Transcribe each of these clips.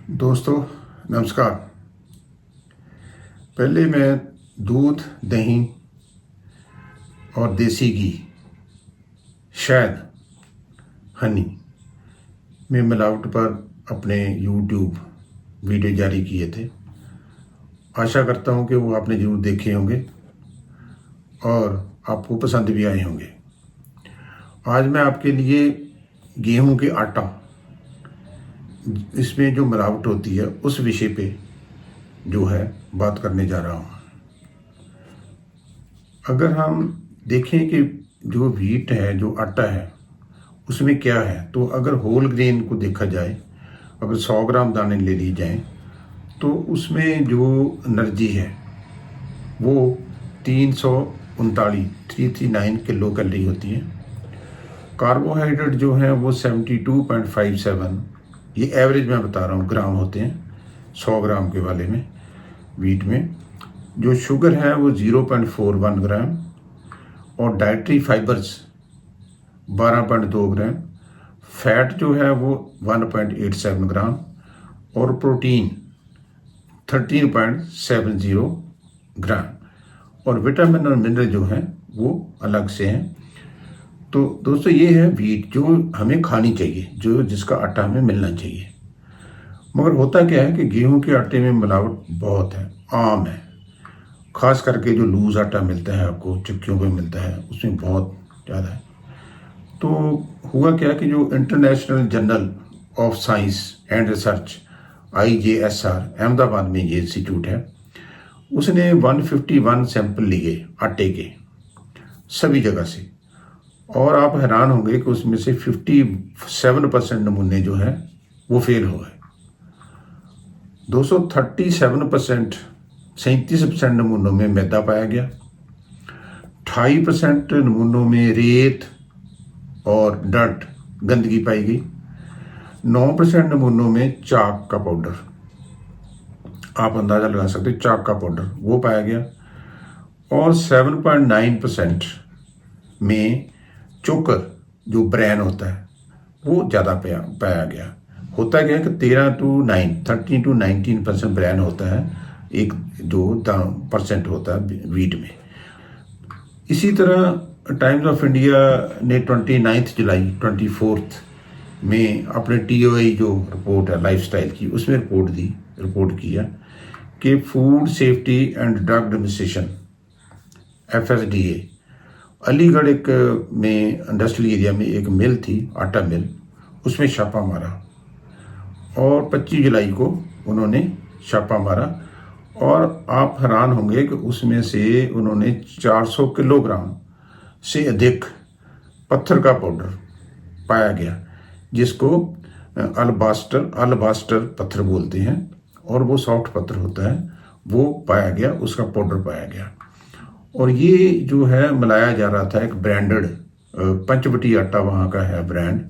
दोस्तों नमस्कार। पहले मैं दूध, दही और देसी घी, शायद हनी में मिलावट पर अपने YouTube वीडियो जारी किए थे। आशा करता हूं कि वो आपने ज़रूर देखे होंगे और आपको पसंद भी आए होंगे। आज मैं आपके लिए गेहूं के आटा, इसमें जो मिलावट होती है उस विषय पे जो है बात करने जा रहा हूँ। अगर हम देखें कि जो व्हीट है, जो आटा है, उसमें क्या है, तो अगर होल ग्रेन को देखा जाए, अगर 100 ग्राम दाने ले ली जाएं, तो उसमें जो एनर्जी है वो 339 किलो कैलोरी होती है। कार्बोहाइड्रेट जो है वो 72.57, ये एवरेज मैं बता रहा हूँ, ग्राम होते हैं 100 ग्राम के वाले में, व्हीट में। जो शुगर है वो 0.41 ग्राम और डाइटरी फाइबर्स 12.2 ग्राम, फैट जो है वो 1.87 ग्राम और प्रोटीन 13.70 ग्राम और विटामिन और मिनरल जो है वो अलग से हैं। तो दोस्तों ये है व्हीट जो हमें खानी चाहिए, जो जिसका आटा हमें मिलना चाहिए। मगर होता क्या है कि गेहूं के आटे में मिलावट बहुत है, आम है। खास करके जो लूज आटा मिलता है आपको, चक्कियों पे मिलता है, उसमें बहुत ज़्यादा है। तो हुआ क्या कि जो international journal of science and research IJSR, Ahmedabad में ये इंस्टीट्यूट है, उसने 151 सैंपल लिए आटे के सभी जगह से, और आप हैरान होंगे कि उसमें से 57% नमूने जो है वो फेल हो गए। 237%, 37% नमूनों में मैदा पाया गया, 28% नमूनों में रेत और डर्ट, गंदगी पाई गई, 9% नमूनों में चाक का पाउडर, आप अंदाजा लगा सकते हैं, चाक का पाउडर वो पाया गया, और 7.9% में चोकर जो ब्रैन होता है वो ज़्यादा पाया गया। होता क्या है कि 13 to 19% ब्रैन होता है, एक जो परसेंट होता है व्हीट में। इसी तरह टाइम्स ऑफ इंडिया ने 29 जुलाई 24 में अपने TOI जो रिपोर्ट है लाइफस्टाइल की, उसमें रिपोर्ट किया कि food safety and drug administration FSDA Aligarh एक में इंडस्ट्रियल एरिया में एक मिल थी, आटा मिल, उसमें छापा मारा और 25 जुलाई को उन्होंने छापा मारा, और आप हैरान होंगे कि उसमें से उन्होंने 400 किलोग्राम से अधिक पत्थर का पाउडर पाया गया, जिसको अल्बास्टर पत्थर बोलते हैं, और वो सॉफ्ट पत्थर होता है, वो पाया गया, उसका पाउडर पाया गया। और ये जो है मिलाया जा रहा था, एक ब्रांडेड पंचवटी आटा वहाँ का है ब्रांड,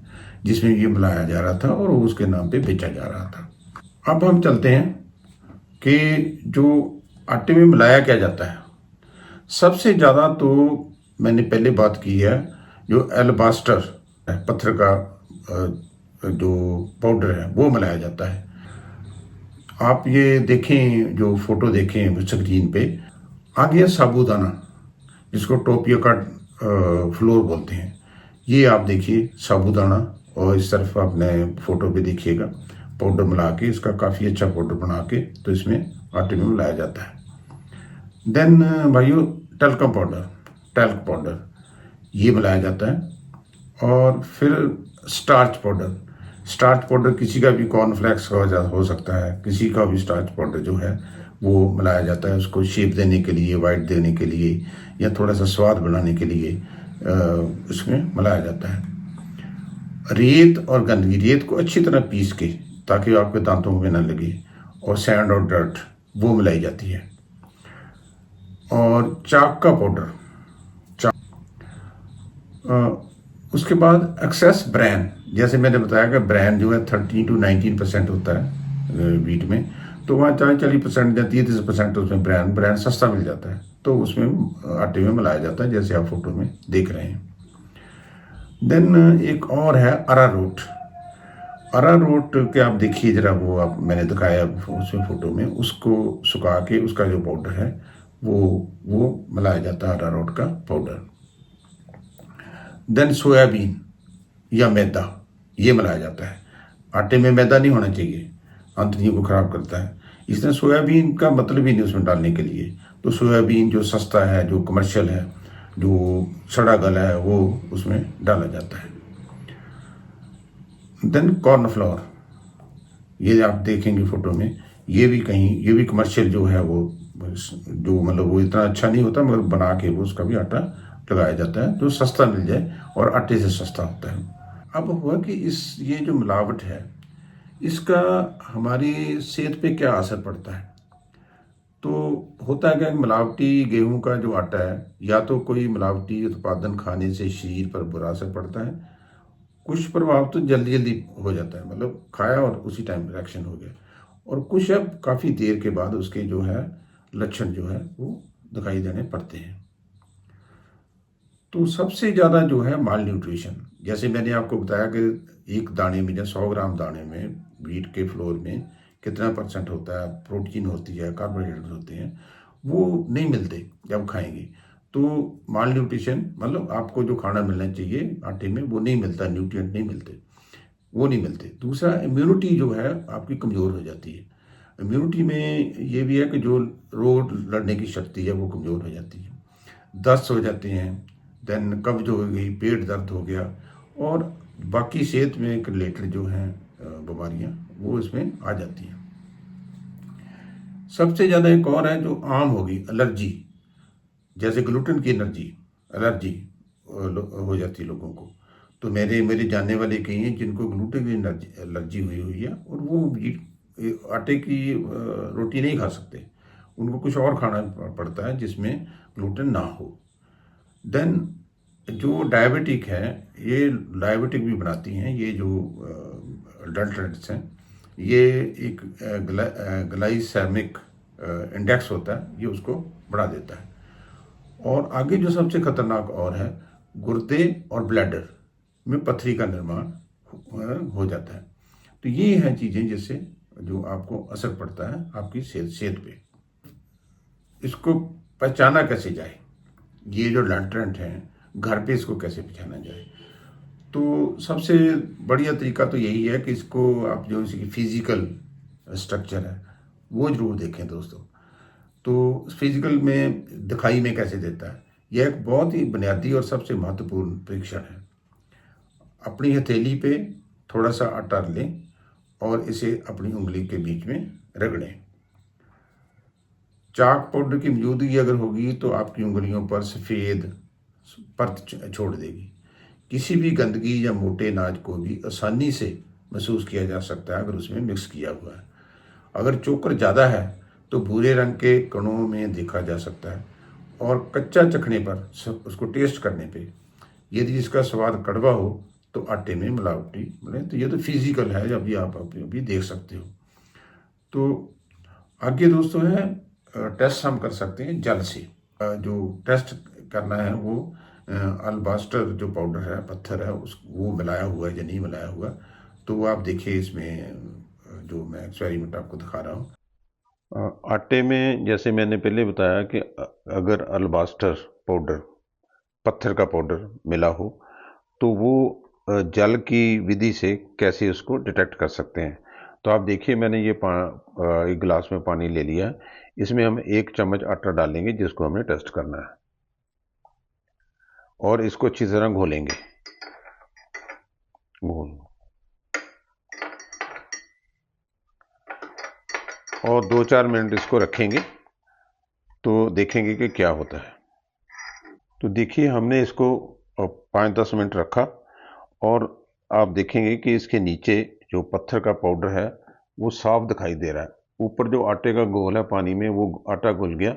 जिसमें ये मिलाया जा रहा था और उसके नाम पे बेचा जा रहा था। अब हम चलते हैं कि जो आटे में मिलाया क्या जाता है। सबसे ज़्यादा तो मैंने पहले बात की है, जो एल्बास्टर पत्थर का जो पाउडर है वो मिलाया जाता है। आप ये देखें, जो फोटो देखें स्क्रीन पे, आ गया साबूदाना, जिसको टोपियो का फ्लोर बोलते हैं। ये आप देखिए साबूदाना, और इस तरफ आपने फोटो पे देखिएगा, पाउडर मिला के, इसका काफ़ी अच्छा पाउडर बना के तो इसमें आटे में मिलाया जाता है। देन भाइयों टल्क पाउडर ये मिलाया जाता है, और फिर स्टार्च पाउडर किसी का भी कॉर्नफ्लेक्स का हो सकता है, किसी का भी स्टार्च पाउडर जो है वो मिलाया जाता है, उसको शेप देने के लिए, वाइट देने के लिए, या थोड़ा सा स्वाद बढ़ाने के लिए उसमें मिलाया जाता है। रेत और गंदगी, रेत को अच्छी तरह पीस के ताकि आपके दांतों में ना लगे, और सैंड और डर्ट वो मिलाई जाती है। और चाक का पाउडर, उसके बाद एक्सेस ब्रैन, जैसे मैंने बताया कि ब्रैन जो है 13 to 19% होता है व्हीट में, तो वहाँ 40% या 30% उसमें ब्रैन सस्ता मिल जाता है, तो उसमें आटे में मिलाया जाता है, जैसे आप फोटो में देख रहे हैं। देन एक और है अरारोट। अरारोट के आप देखिए जरा, वो आप मैंने दिखाया उसमें फोटो में, उसको सुखा के उसका जो पाउडर है वो वो मिलाया जाता है, अरारोट का पाउडर। देन सोयाबीन या मैदा, ये मिलाया जाता है। आटे में मैदा नहीं होना चाहिए, आंतड़ियों को खराब करता है, इसलिए सोयाबीन का मतलब ही नहीं उसमें डालने के लिए। तो सोयाबीन जो सस्ता है, जो कमर्शियल है, जो सड़ा गला है, वो उसमें डाला जाता है। देन कॉर्नफ्लोर, ये आप देखेंगे फोटो में, ये भी कहीं, ये भी कमर्शियल जो है वो, जो मतलब वो इतना अच्छा नहीं होता, मगर बना के वो उसका भी आटा लगाया जाता है, जो सस्ता मिल जाए और आटे से सस्ता होता है। अब हुआ कि इस ये जो मिलावट है, इसका हमारी सेहत पे क्या असर पड़ता है। तो होता है क्या, मिलावटी गेहूं का जो आटा है, या तो कोई मिलावटी उत्पादन खाने से शरीर पर बुरा असर पड़ता है, कुछ प्रभाव तो जल्दी जल्दी हो जाता है, मतलब खाया और उसी टाइम रिएक्शन हो गया, और कुछ अब काफ़ी देर के बाद उसके जो है लक्षण जो है वो दिखाई देने पड़ते हैं। तो सबसे ज़्यादा जो है माल न्यूट्रिशन, जैसे मैंने आपको बताया कि एक दाने में या 100 ग्राम दाने में, व्हीट के फ्लोर में कितना परसेंट होता है, प्रोटीन होती है, कार्बोहाइड्रेट होते हैं, वो नहीं मिलते जब खाएंगे। तो माल न्यूट्रिशन मतलब आपको जो खाना मिलना चाहिए आटे में वो नहीं मिलता, न्यूट्रिएंट नहीं मिलते, वो नहीं मिलते। दूसरा, इम्यूनिटी जो है आपकी कमज़ोर हो जाती है। इम्यूनिटी में ये भी है कि जो रोग लड़ने की शक्ति है वो कमज़ोर हो जाती है, दस्त हो जाते हैं, देन कब्ज हो गई, पेट दर्द हो गया, और बाकी सेहत में रिलेटेड जो हैं बीमारियां वो इसमें आ जाती हैं। सबसे ज़्यादा एक और है जो आम होगी, एलर्जी, जैसे ग्लूटेन की एलर्जी हो जाती है लोगों को। तो मेरे मेरे जानने वाले कई हैं जिनको ग्लूटेन की एलर्जी हुई हुई है, और वो आटे की रोटी नहीं खा सकते, उनको कुछ और खाना पड़ता है जिसमें ग्लूटेन ना हो। देन जो डायबिटिक है, ये डायबिटिक भी बनाती हैं, ये जो अडल्ट्रेंट्स हैं, ये एक ग्लाइसेमिक इंडेक्स होता है, ये उसको बढ़ा देता है। और आगे जो सबसे खतरनाक और है, गुर्दे और ब्लैडर में पथरी का निर्माण हो जाता है। तो ये हैं चीज़ें जिससे जो आपको असर पड़ता है आपकी सेहत पे। इसको पहचाना कैसे जाए, ये जो लैंट्रेंट हैं, घर पे इसको कैसे पहचाना जाए। तो सबसे बढ़िया तरीका तो यही है कि इसको आप जो इसकी फिजिकल स्ट्रक्चर है वो जरूर देखें दोस्तों। तो फिजिकल में दिखाई में कैसे देता है, यह एक बहुत ही बुनियादी और सबसे महत्वपूर्ण परीक्षण है। अपनी हथेली पे थोड़ा सा आटा लें और इसे अपनी उंगली के बीच में रगड़ें। चाक पाउडर की मौजूदगी अगर होगी तो आपकी उंगलियों पर सफ़ेद परत छोड़ देगी। किसी भी गंदगी या मोटे अनाज को भी आसानी से महसूस किया जा सकता है अगर उसमें मिक्स किया हुआ है। अगर चोकर ज़्यादा है तो भूरे रंग के कणों में देखा जा सकता है, और कच्चा चखने पर, उसको टेस्ट करने पे, यदि इसका स्वाद कड़वा हो तो आटे में मिलावटी मिले। तो ये तो फिजिकल है, अभी आप अभी देख सकते हो। तो आगे दोस्तों है, टेस्ट हम कर सकते हैं जल से। जो टेस्ट करना है वो अल्बास्टर जो पाउडर है, पत्थर है, उस वो मिलाया हुआ है या नहीं मिलाया हुआ। तो वो आप देखिए इसमें, जो मैं एक्सपेरिमेंट आपको दिखा रहा हूँ। आटे में जैसे मैंने पहले बताया कि अगर अल्बास्टर पाउडर, पत्थर का पाउडर मिला हो, तो वो जल की विधि से कैसे उसको डिटेक्ट कर सकते हैं। तो आप देखिए, मैंने ये एक गिलास में पानी ले लिया है, इसमें हम 1 चम्मच आटा डालेंगे जिसको हमें टेस्ट करना है, और इसको अच्छी तरह घोलेंगे। घोल और 2-4 मिनट इसको रखेंगे, तो देखेंगे कि क्या होता है। तो देखिए, हमने इसको 5-10 मिनट रखा, और आप देखेंगे कि इसके नीचे जो पत्थर का पाउडर है वो साफ दिखाई दे रहा है। ऊपर जो आटे का घोल है पानी में, वो आटा घुल गया,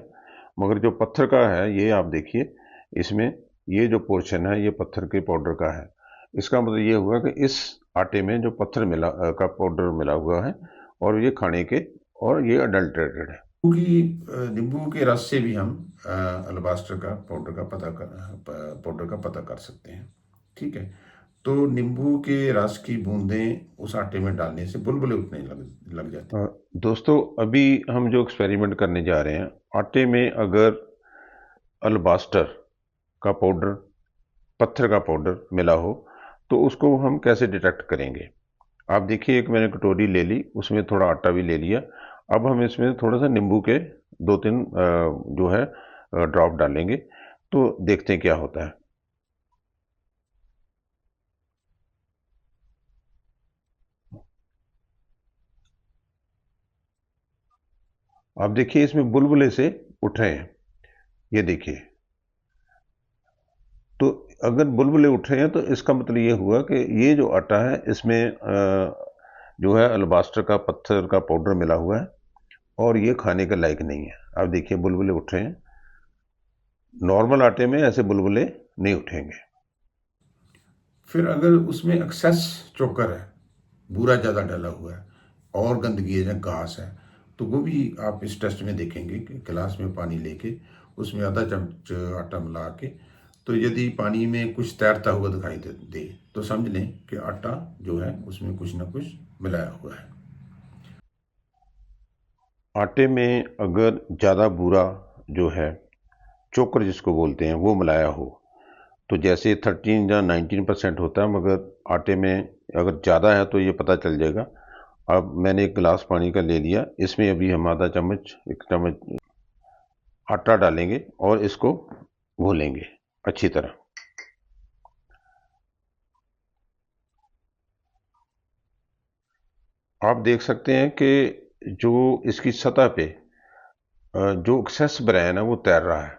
मगर जो पत्थर का है, ये आप देखिए, इसमें ये जो पोर्शन है ये पत्थर के पाउडर का है। इसका मतलब ये हुआ कि इस आटे में जो पत्थर का पाउडर मिला हुआ है, और ये खाने के, और ये अडल्ट्रेटेड है। क्योंकि नींबू के रस से भी हम अल्बास्टर का पाउडर का पता कर सकते हैं। ठीक है। तो नींबू के रस की बूंदें उस आटे में डालने से बुलबुले उठने लग जाते हैं। दोस्तों, अभी हम जो एक्सपेरिमेंट करने जा रहे हैं, आटे में अगर अल्बास्टर का पाउडर, पत्थर का पाउडर मिला हो तो उसको हम कैसे डिटेक्ट करेंगे। आप देखिए, एक मैंने कटोरी ले ली, उसमें थोड़ा आटा भी ले लिया। अब हम इसमें थोड़ा सा नींबू के 2-3 जो है ड्रॉप डालेंगे, तो देखते हैं क्या होता है। आप देखिए, इसमें बुलबुले से उठ रहे हैं, ये देखिए। तो अगर बुलबुले उठ रहे हैं तो इसका मतलब ये हुआ कि ये जो आटा है इसमें जो है अल्बास्टर का पत्थर का पाउडर मिला हुआ है और ये खाने के लायक नहीं है। आप देखिए, बुलबुले उठ रहे हैं। नॉर्मल आटे में ऐसे बुलबुले नहीं उठेंगे। फिर अगर उसमें एक्सेस चोकर है, बूरा ज़्यादा डाला हुआ है और गंदगी है या घास है, तो वो भी आप इस टेस्ट में देखेंगे कि गिलास में पानी लेके उसमें आधा चम्मच आटा मिला के, तो यदि पानी में कुछ तैरता हुआ दिखाई दे तो समझ लें कि आटा जो है उसमें कुछ ना कुछ मिलाया हुआ है। आटे में अगर ज़्यादा बूरा जो है, चोकर जिसको बोलते हैं, वो मिलाया हो, तो जैसे 13 या 19% होता है, मगर आटे में अगर ज़्यादा है तो ये पता चल जाएगा। अब मैंने एक गिलास पानी का ले लिया, इसमें अभी हम आधा चम्मच, 1 चम्मच आटा डालेंगे और इसको घोलेंगे अच्छी तरह। आप देख सकते हैं कि जो इसकी सतह पे जो एक्सेस ब्रेन है वो तैर रहा है।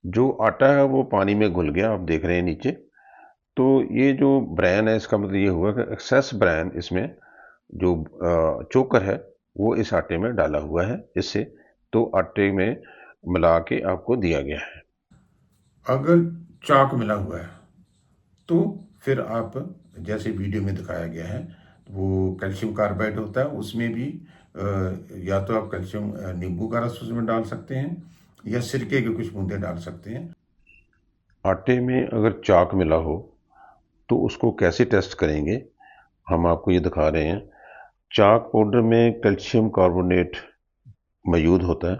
जो आटा है वो पानी में घुल गया, आप देख रहे हैं नीचे। तो ये जो ब्रेन है, इसका मतलब ये हुआ कि एक्सेस ब्रेन इसमें जो चोकर है वो इस आटे में डाला हुआ है, इससे तो आटे में मिला के आपको दिया गया है। अगर चाक मिला हुआ है तो फिर आप, जैसे वीडियो में दिखाया गया है, वो कैल्शियम कार्बाइड होता है, उसमें भी या तो आप कैल्शियम नींबू का रस उसमें डाल सकते हैं या सिरके की कुछ बूंदें डाल सकते हैं। आटे में अगर चाक मिला हो तो उसको कैसे टेस्ट करेंगे, हम आपको ये दिखा रहे हैं। चाक पाउडर में कैल्शियम कार्बोनेट मौजूद होता है।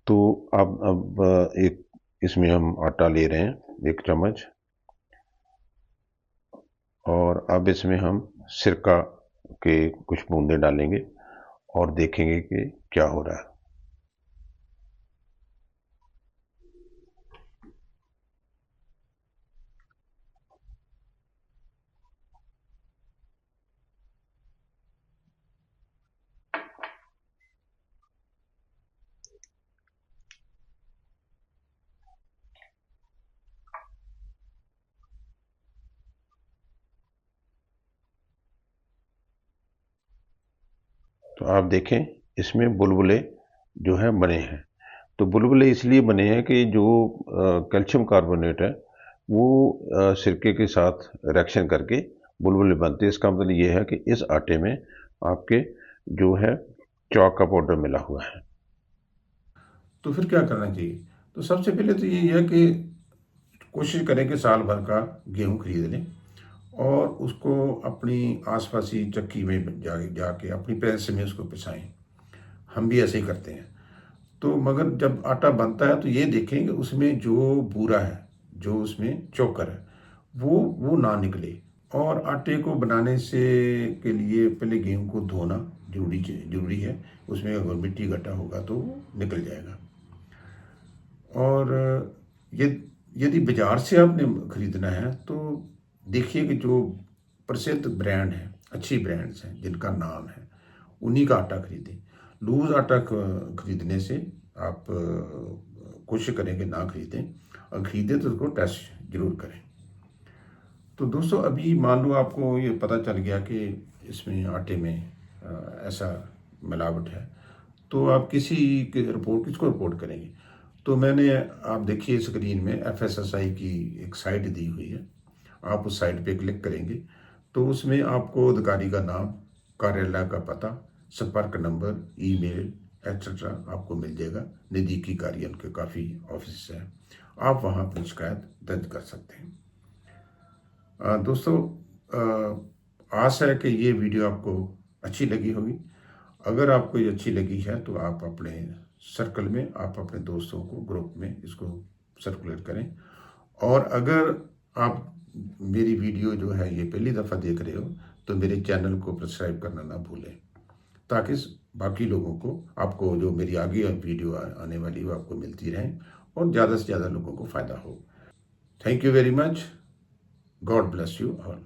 तो अब एक इसमें हम आटा ले रहे हैं, 1 चम्मच, और अब इसमें हम सिरका के कुछ बूंदे डालेंगे और देखेंगे कि क्या हो रहा है। तो आप देखें, इसमें बुलबुले जो है बने हैं। तो बुलबुले इसलिए बने हैं कि जो कैल्शियम कार्बोनेट है वो सिरके के साथ रिएक्शन करके बुलबुले बनते हैं। इसका मतलब ये है कि इस आटे में आपके जो है चौक का पाउडर मिला हुआ है। तो फिर क्या करना चाहिए? तो सबसे पहले तो यही है कि कोशिश करें कि साल भर का गेहूं खरीद लें और उसको अपनी आसपासी चक्की में जाके अपनी प्रेस में उसको पिसाएं। हम भी ऐसे ही करते हैं। तो मगर जब आटा बनता है तो ये देखें कि उसमें जो बूरा है, जो उसमें चोकर है, वो ना निकले। और आटे को बनाने से के लिए पहले गेहूं को धोना जरूरी है। उसमें अगर मिट्टी घटा होगा तो वो निकल जाएगा। और ये यदि बाजार से आपने खरीदना है तो देखिए कि जो प्रसिद्ध ब्रांड हैं, अच्छी ब्रांड्स हैं जिनका नाम है, उन्हीं का आटा खरीदें। लूज आटा खरीदने से आप कोशिश करें कि ना खरीदें, और खरीदें तो उसको टेस्ट जरूर करें। तो दोस्तों, अभी मान लो आपको ये पता चल गया कि इसमें आटे में ऐसा मिलावट है, तो आप किसको रिपोर्ट करेंगे? तो मैंने, आप देखिए स्क्रीन में एफएसएसआई की एक साइट दी हुई है। आप उस साइट पे क्लिक करेंगे तो उसमें आपको अधिकारी का नाम, कार्यालय का पता, संपर्क नंबर, ईमेल एक्सेट्रा आपको मिल जाएगा। नज़दीकी कार्यालय के काफ़ी ऑफिस हैं, आप वहाँ पर शिकायत दर्ज कर सकते हैं। दोस्तों, आस है कि ये वीडियो आपको अच्छी लगी होगी। अगर आपको ये अच्छी लगी है तो आप अपने सर्कल में, आप अपने दोस्तों को ग्रुप में इसको सर्कुलेट करें। और अगर आप मेरी वीडियो जो है ये पहली दफ़ा देख रहे हो तो मेरे चैनल को सब्सक्राइब करना ना भूलें, ताकि बाकी लोगों को, आपको जो मेरी आगे वीडियो आने वाली वो आपको मिलती रहें और ज़्यादा से ज़्यादा लोगों को फ़ायदा हो। Thank you very much. God bless you all.